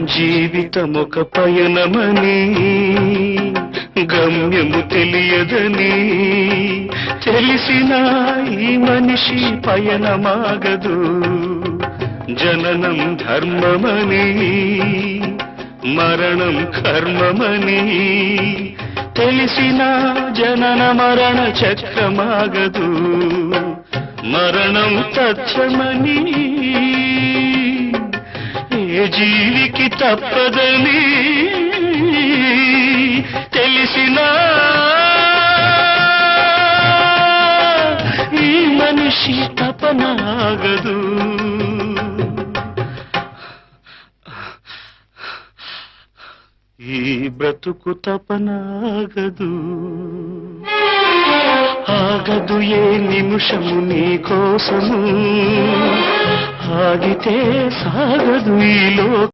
జీవితమొక పయనమని గమ్యము తెలియదని తెలిసిన ఈ మనిషి పయనమాగదు. జననం ధర్మమని మరణం కర్మమని తెలిసిన జనన మరణ చక్రమాగదు. మరణం తథ్యమని ఏ జీవికి తప్పదని తెలిసిన ఈ మనిషి తపనాగదు. ఈ బ్రతుకు తపనాగదు. ఆగదు ఏ నిమిషము నీ కోసము, ఆగితే సాగదు ఈ లోకం.